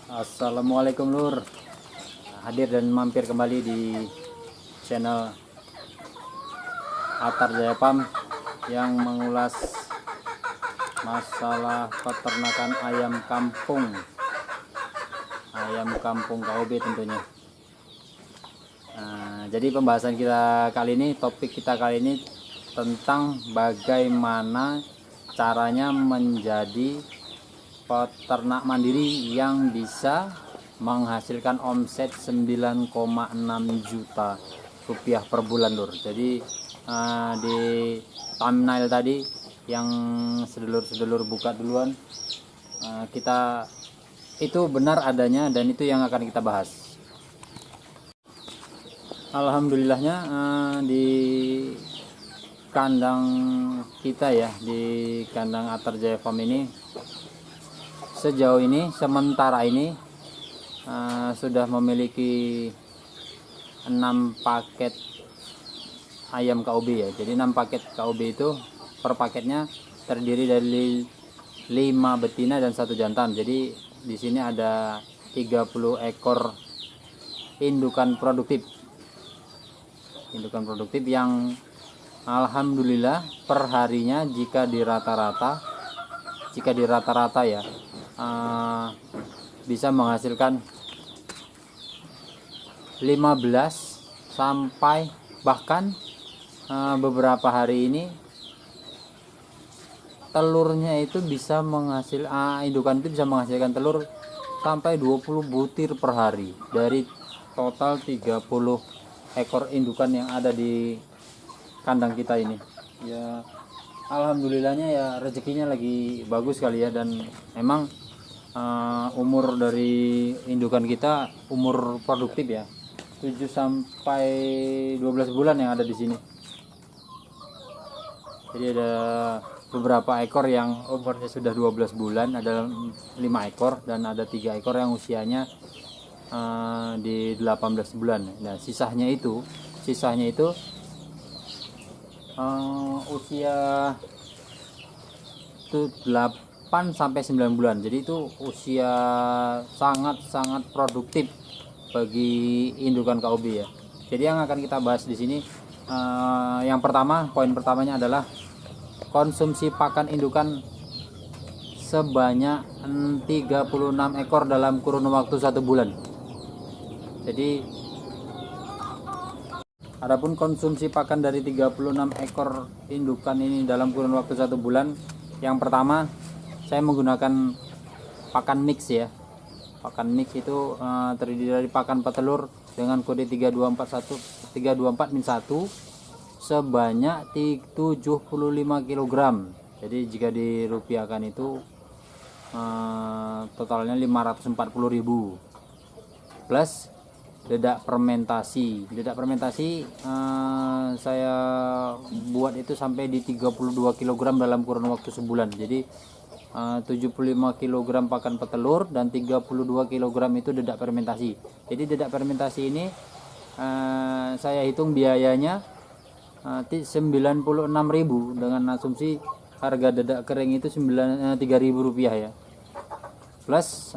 Assalamualaikum Lur, hadir dan mampir kembali di channel Atar Jaya Farm yang mengulas masalah peternakan ayam kampung KOB tentunya. Jadi pembahasan kita kali ini, topik kita kali ini tentang bagaimana caranya menjadi peternak mandiri yang bisa menghasilkan omset 9,6 juta rupiah per bulan Lur. Jadi di thumbnail tadi yang sedulur-sedulur buka duluan, kita itu benar adanya dan itu yang akan kita bahas. Alhamdulillahnya di kandang kita ya, di kandang Atar Jaya Farm ini sejauh ini sementara ini sudah memiliki 6 paket ayam KOB ya. Jadi 6 paket KOB itu per paketnya terdiri dari 5 betina dan 1 jantan. Jadi di sini ada 30 ekor indukan produktif yang alhamdulillah per harinya jika di rata-rata ya bisa menghasilkan 15 sampai bahkan beberapa hari ini telurnya itu bisa indukan itu bisa menghasilkan telur sampai 20 butir per hari dari total 30 ekor indukan yang ada di kandang kita ini ya. Alhamdulillahnya ya, rezekinya lagi bagus kali ya, dan emang umur dari indukan kita umur produktif ya, 7 sampai 12 bulan yang ada di sini. Jadi ada beberapa ekor yang umurnya sudah 12 bulan, ada 5 ekor dan ada 3 ekor yang usianya di 18 bulan. Nah, sisanya itu usia itu 8 sampai 9 bulan. Jadi itu usia sangat produktif bagi indukan KOB ya. Jadi yang akan kita bahas di sini yang pertama, poin pertamanya adalah konsumsi pakan indukan sebanyak 36 ekor dalam kurun waktu 1 bulan. Jadi adapun konsumsi pakan dari 36 ekor indukan ini dalam kurun waktu 1 bulan, yang pertama saya menggunakan pakan mix ya. Pakan mix itu terdiri dari pakan petelur dengan kode 3241 sebanyak 75 kg. Jadi jika dirupiahkan itu totalnya 540.000 plus dedak fermentasi. Saya buat itu sampai di 32 kg dalam kurun waktu sebulan. Jadi 75 kg pakan petelur dan 32 kg itu dedak fermentasi. Jadi dedak fermentasi ini saya hitung biayanya 96.000 dengan asumsi harga dedak kering itu 3.000 rupiah ya. Plus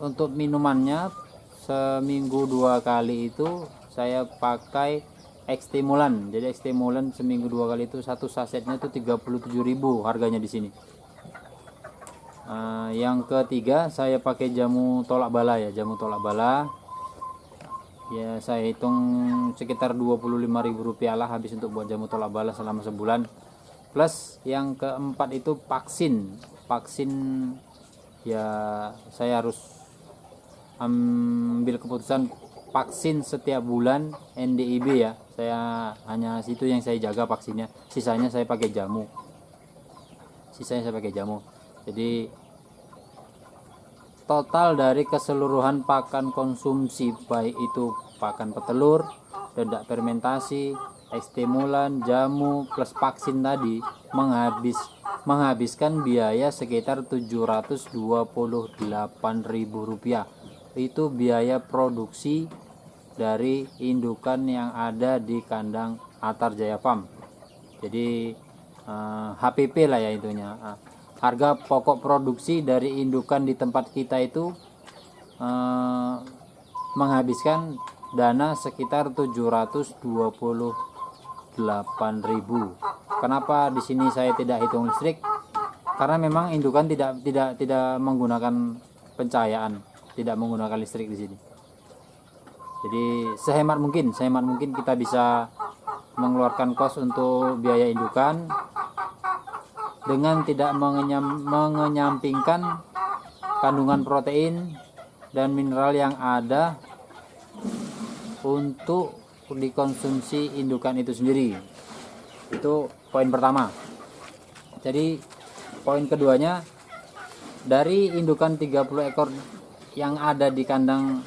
untuk minumannya seminggu 2 kali itu saya pakai ekstimulan. Jadi ekstimulan seminggu 2 kali itu satu sasetnya itu 37.000 harganya di sini. Yang ketiga saya pakai jamu tolak bala ya, ya saya hitung sekitar 25.000 rupiah lah habis untuk buat jamu tolak bala selama sebulan. Plus yang keempat itu vaksin ya, saya harus ambil keputusan vaksin setiap bulan NDIB ya. Saya hanya situ yang saya jaga vaksinnya, sisanya saya pakai jamu. Jadi total dari keseluruhan pakan konsumsi, baik itu pakan petelur, dedak fermentasi, ekstimulan, jamu plus vaksin tadi, menghabiskan biaya sekitar 728.000 rupiah. Itu biaya produksi dari indukan yang ada di kandang Atar Jaya Farm. Jadi HPP lah ya itunya. harga pokok produksi dari indukan di tempat kita itu menghabiskan dana sekitar 728.000. Kenapa di sini saya tidak hitung listrik? Karena memang indukan tidak menggunakan pencahayaan, tidak menggunakan listrik di sini. Jadi sehemat mungkin kita bisa mengeluarkan kos untuk biaya indukan dengan tidak mengenyampingkan kandungan protein dan mineral yang ada untuk dikonsumsi indukan itu sendiri. Itu poin pertama. Jadi poin keduanya, dari indukan 30 ekor yang ada di kandang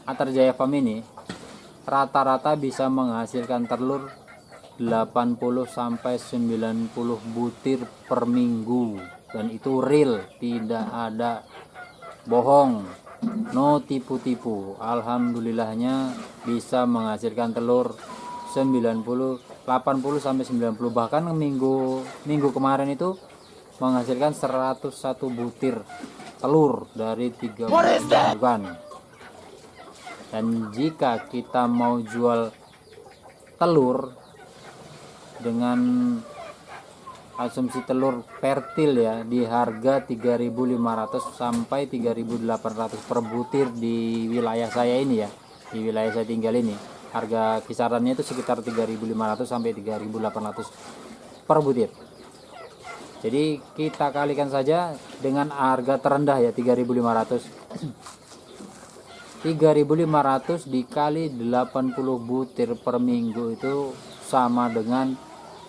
Atharjaya Farm ini rata-rata bisa menghasilkan telur 80 sampai 90 butir per minggu, dan itu real, tidak ada bohong, no tipu-tipu. Alhamdulillahnya bisa menghasilkan telur 80 sampai 90, bahkan minggu kemarin itu menghasilkan 101 butir telur dari 30 bulan. Dan jika kita mau jual telur dengan asumsi telur fertil ya, di harga 3.500 sampai 3.800 per butir di wilayah saya ini ya, di wilayah saya tinggal ini, harga kisarannya itu sekitar 3.500 sampai 3.800 per butir. Jadi kita kalikan saja dengan harga terendah ya, 3.500. 3.500 dikali 80 butir per minggu itu sama dengan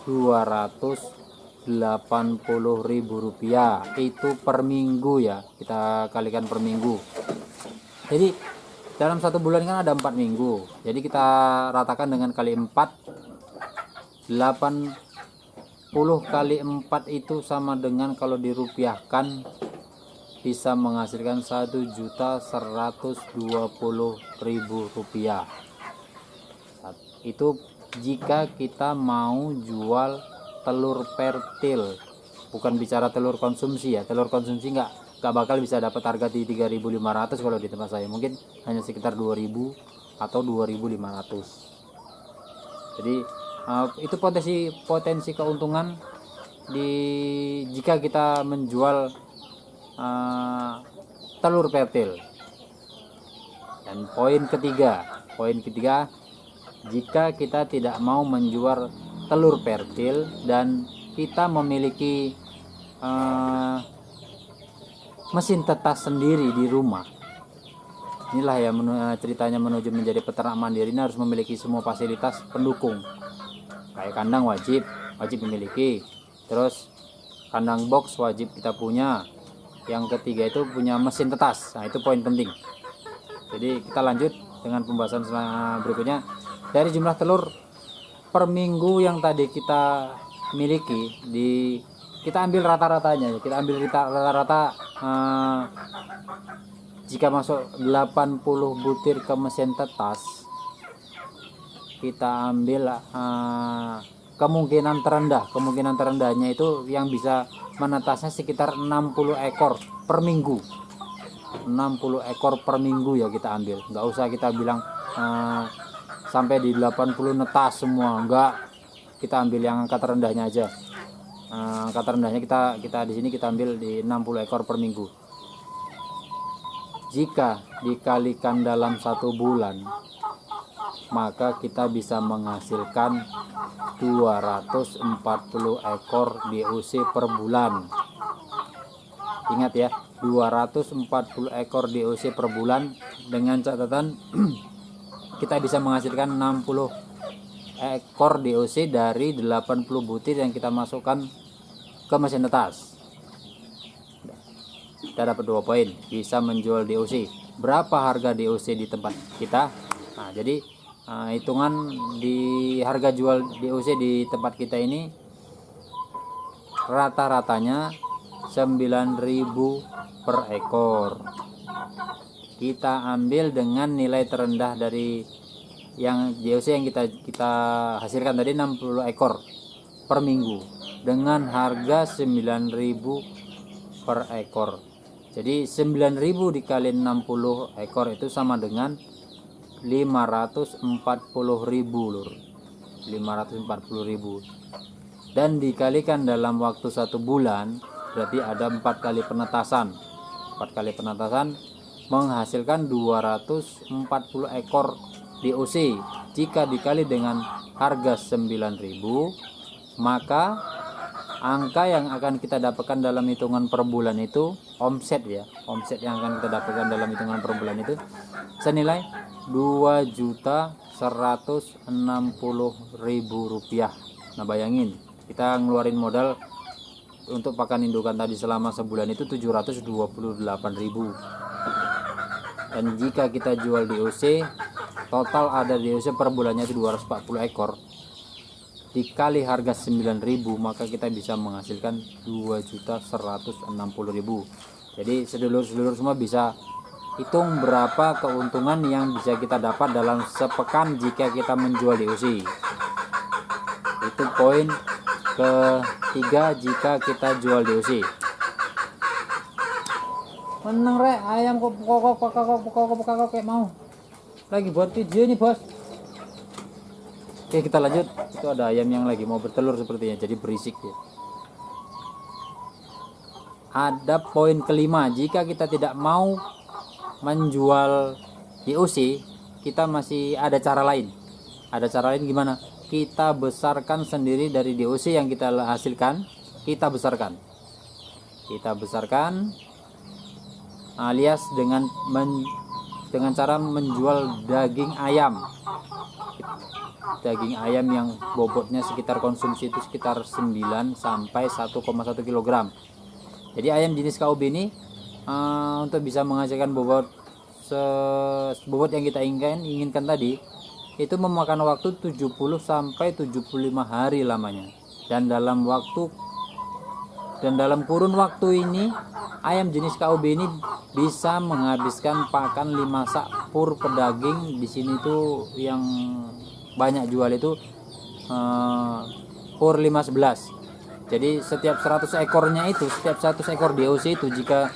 280.000 rupiah. Itu per minggu ya, kita kalikan per minggu. Jadi dalam satu bulan kan ada 4 minggu, jadi kita ratakan dengan kali 4. 80 kali 4 itu sama dengan, kalau dirupiahkan, bisa menghasilkan 1.120.000 rupiah. Itu jika kita mau jual telur fertil, bukan bicara telur konsumsi ya. Telur konsumsi nggak bakal bisa dapat harga di 3.500 kalau di tempat saya, mungkin hanya sekitar 2.000 atau 2.500. Jadi itu potensi keuntungan jika kita menjual telur fertil. Dan poin ketiga, jika kita tidak mau menjual telur fertil dan kita memiliki mesin tetas sendiri di rumah, inilah ya ceritanya menuju menjadi peternak mandiri ini harus memiliki semua fasilitas pendukung. Kayak kandang wajib memiliki, terus kandang box wajib kita punya. Yang ketiga itu punya mesin tetas. Nah, itu poin penting. Jadi kita lanjut dengan pembahasan berikutnya. Dari jumlah telur per minggu yang tadi kita miliki, kita ambil rata-ratanya. Kita ambil rata-rata jika masuk 80 butir ke mesin tetas, kita ambil kemungkinan terendahnya itu yang bisa menetasnya sekitar 60 ekor per minggu. 60 ekor per minggu ya kita ambil. Nggak usah kita bilang sampai di 80 netas semua, enggak. Kita ambil yang angka terendahnya aja. Angka terendahnya kita di sini kita ambil di 60 ekor per minggu. Jika dikalikan dalam 1 bulan, maka kita bisa menghasilkan 240 ekor DOC per bulan. Ingat ya, 240 ekor DOC per bulan, dengan catatan kita bisa menghasilkan 60 ekor DOC dari 80 butir yang kita masukkan ke mesin tetas. Kita dapat 2 poin, bisa menjual DOC. Berapa harga DOC di tempat kita? Nah, jadi hitungan di harga jual DOC di tempat kita ini rata-ratanya 9.000 per ekor. Kita ambil dengan nilai terendah dari yang DOC yang kita hasilkan tadi, 60 ekor per minggu dengan harga 9.000 per ekor. Jadi 9.000 dikali 60 ekor itu sama dengan 540.000 lur. 540.000 dan dikalikan dalam waktu 1 bulan, berarti ada 4 kali penetasan. 4 kali penetasan menghasilkan 240 ekor DOC. Jika dikali dengan harga 9.000, maka angka yang akan kita dapatkan dalam hitungan per bulan itu, omset ya, omset yang akan kita dapatkan dalam hitungan per bulan itu senilai 2.160.000 rupiah. Nah bayangin, kita ngeluarin modal untuk pakan indukan tadi selama sebulan itu 728.000. Dan jika kita jual DOC, total ada DOC per bulannya itu 240 ekor. Dikali harga 9.000, maka kita bisa menghasilkan 2.160.000. Jadi sedulur-sedulur semua bisa hitung berapa keuntungan yang bisa kita dapat dalam sepekan jika kita menjual DOC. Itu poin ketiga jika kita jual DOC. Menang rek, ayam kok kayak mau lagi buat video nih bos. Oke kita lanjut. Itu ada ayam yang lagi mau bertelur sepertinya, jadi berisik ya. Ada poin kelima, jika kita tidak mau menjual DOC, kita masih ada cara lain. Ada cara lain gimana? Kita besarkan sendiri dari DOC yang kita hasilkan. Kita besarkan alias dengan cara menjual daging ayam. Daging ayam yang bobotnya sekitar konsumsi itu sekitar 9 sampai 1,1 kg. Jadi ayam jenis KOB ini untuk bisa menghasilkan bobot yang kita inginkan tadi itu memakan waktu 70 sampai 75 hari lamanya. Dan dalam kurun waktu ini ayam jenis KOB ini bisa menghabiskan pakan 5 sak pur pedaging. Di sini tuh yang banyak jual itu pur 511. Jadi setiap 100 ekornya itu, setiap 100 ekor DOC itu, jika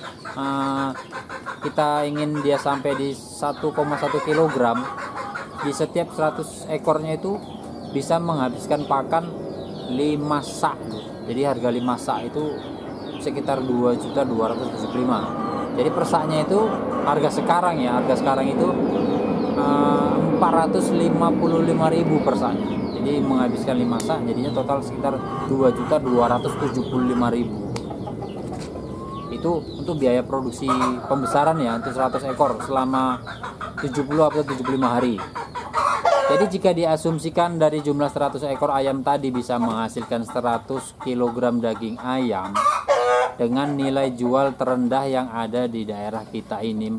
kita ingin dia sampai di 1,1 kg, di setiap 100 ekornya itu bisa menghabiskan pakan 5 sak. Jadi harga 5 sak itu sekitar 2.275.000. Jadi per saknya itu harga sekarang itu 455.000 per saknya. Jadi menghabiskan 5 sak jadinya total sekitar 2.275.000. Itu untuk biaya produksi pembesaran ya, untuk 100 ekor selama 70 atau 75 hari. Jadi jika diasumsikan dari jumlah 100 ekor ayam tadi bisa menghasilkan 100 kg daging ayam dengan nilai jual terendah yang ada di daerah kita ini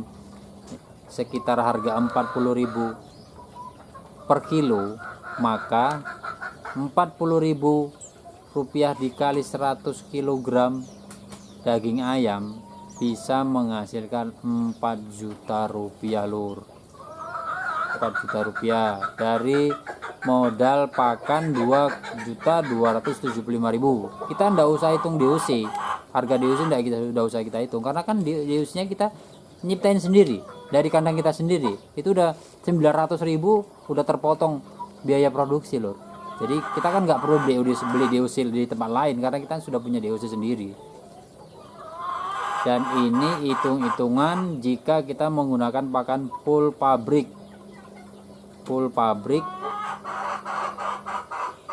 sekitar harga 40.000 per kilo, maka 40.000 rupiah dikali 100 kg daging ayam bisa menghasilkan 4 juta rupiah lur. 4 juta rupiah dari modal pakan 2.275.000. Kita ndak usah hitung DOC, harga DOC ndak usah kita hitung, karena kan DOC nya kita nyiptain sendiri dari kandang kita sendiri. Itu udah 900.000 udah terpotong biaya produksi lor. Jadi kita kan nggak perlu beli DOC di tempat lain karena kita sudah punya DOC sendiri. Dan ini hitung-hitungan jika kita menggunakan pakan full pabrik,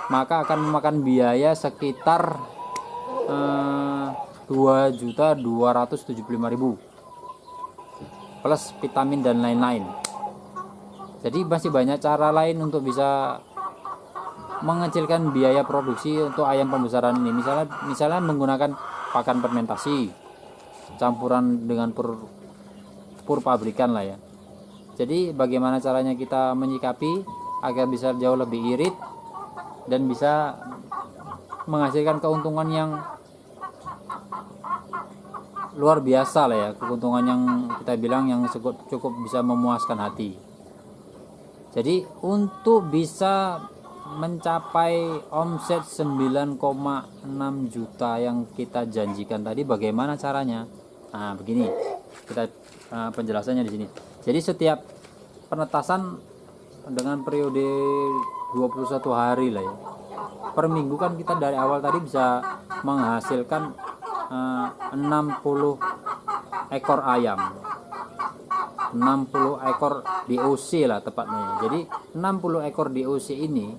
maka akan memakan biaya sekitar 2.275.000 plus vitamin dan lain-lain. Jadi masih banyak cara lain untuk bisa mengecilkan biaya produksi untuk ayam pembesaran ini. Misalnya menggunakan pakan fermentasi campuran dengan pur pabrikan lah ya. Jadi bagaimana caranya kita menyikapi agar bisa jauh lebih irit dan bisa menghasilkan keuntungan yang luar biasa lah ya, keuntungan yang kita bilang yang cukup bisa memuaskan hati. Jadi untuk bisa mencapai omset 9,6 juta yang kita janjikan tadi, bagaimana caranya? Nah, begini kita penjelasannya di sini. Jadi setiap penetasan dengan periode 21 hari lah ya, per minggu kan kita dari awal tadi bisa menghasilkan 60 ekor ayam, 60 ekor DOC lah tepatnya. Jadi 60 ekor DOC ini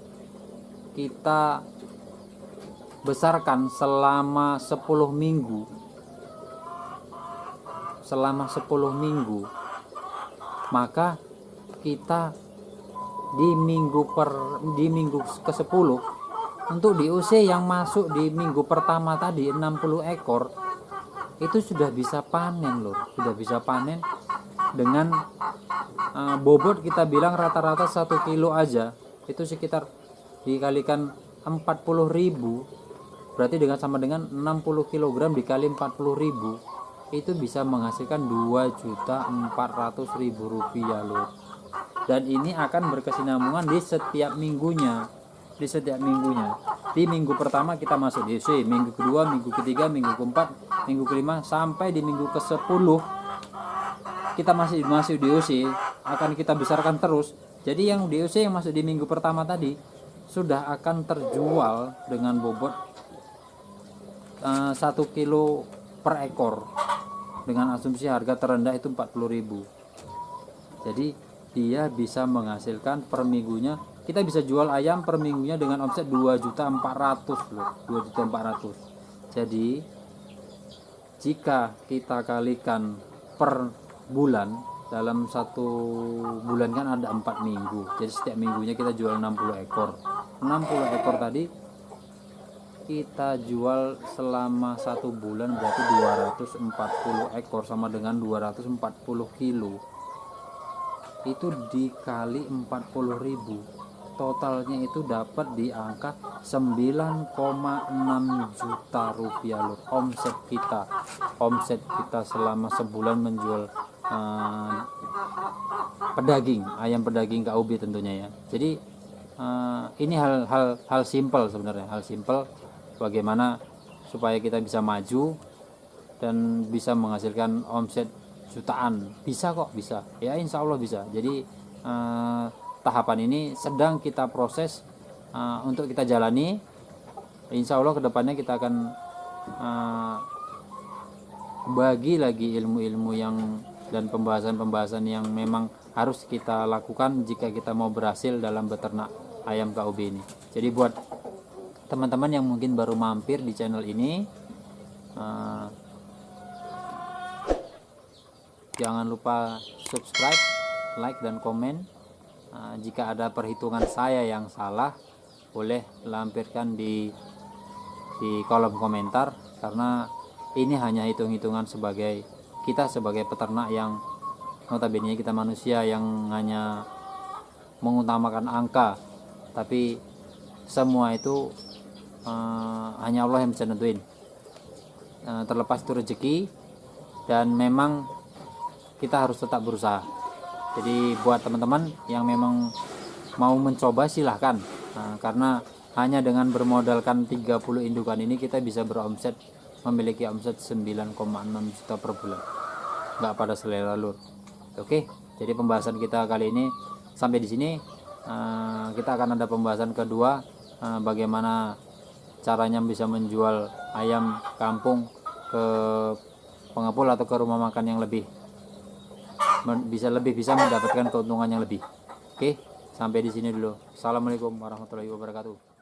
kita besarkan selama 10 minggu. Selama 10 minggu, maka kita di minggu ke-10 untuk DOC yang masuk di minggu pertama tadi 60 ekor itu sudah bisa panen loh, sudah bisa panen dengan bobot kita bilang rata-rata 1 kilo aja itu sekitar dikalikan 40.000, berarti sama dengan 60 kg dikali 40.000 itu bisa menghasilkan 2.400.000 rupiah loh. Dan ini akan berkesinambungan di setiap minggunya. Di minggu pertama kita masuk DOC, minggu kedua, minggu ketiga, minggu keempat, minggu kelima, sampai di minggu ke-10 kita masih DOC, akan kita besarkan terus. Jadi yang DOC yang masuk di minggu pertama tadi sudah akan terjual dengan bobot 1 kilo per ekor, dengan asumsi harga terendah itu 40.000. Jadi dia bisa menghasilkan per minggunya, kita bisa jual ayam per minggunya dengan omset 2.400.000 loh, 2.400.000. Jadi jika kita kalikan per bulan, dalam 1 bulan kan ada 4 minggu, jadi setiap minggunya kita jual 60 ekor. 60 ekor tadi kita jual selama 1 bulan, berarti 240 ekor sama dengan 240 kilo. Itu dikali 40.000, totalnya itu dapat di angka 9,6 juta rupiah loh. Omset kita selama sebulan menjual ayam pedaging KUB tentunya ya. Jadi ini hal simple sebenarnya, hal simple bagaimana supaya kita bisa maju dan bisa menghasilkan omset jutaan. Bisa kok, bisa ya, insya Allah bisa. Jadi tahapan ini sedang kita proses untuk kita jalani. Insya Allah kedepannya kita akan bagi lagi ilmu-ilmu yang dan pembahasan-pembahasan yang memang harus kita lakukan jika kita mau berhasil dalam beternak ayam KUB ini. Jadi buat teman-teman yang mungkin baru mampir di channel ini, jangan lupa subscribe, like, dan komen. Jika ada perhitungan saya yang salah, boleh lampirkan di kolom komentar, karena ini hanya hitung-hitungan sebagai kita sebagai peternak yang notabene kita manusia yang hanya mengutamakan angka, tapi semua itu hanya Allah yang bisa nentuin. Terlepas itu rezeki, dan memang kita harus tetap berusaha. Jadi buat teman-teman yang memang mau mencoba silahkan, karena hanya dengan bermodalkan 30 indukan ini kita bisa memiliki omset 9,6 juta per bulan, nggak pada selera lur. Oke, jadi pembahasan kita kali ini sampai di sini. Kita akan ada pembahasan kedua, bagaimana caranya bisa menjual ayam kampung ke pengepul atau ke rumah makan yang bisa mendapatkan keuntungan yang lebih. Oke, sampai di sini dulu. Assalamualaikum warahmatullahi wabarakatuh.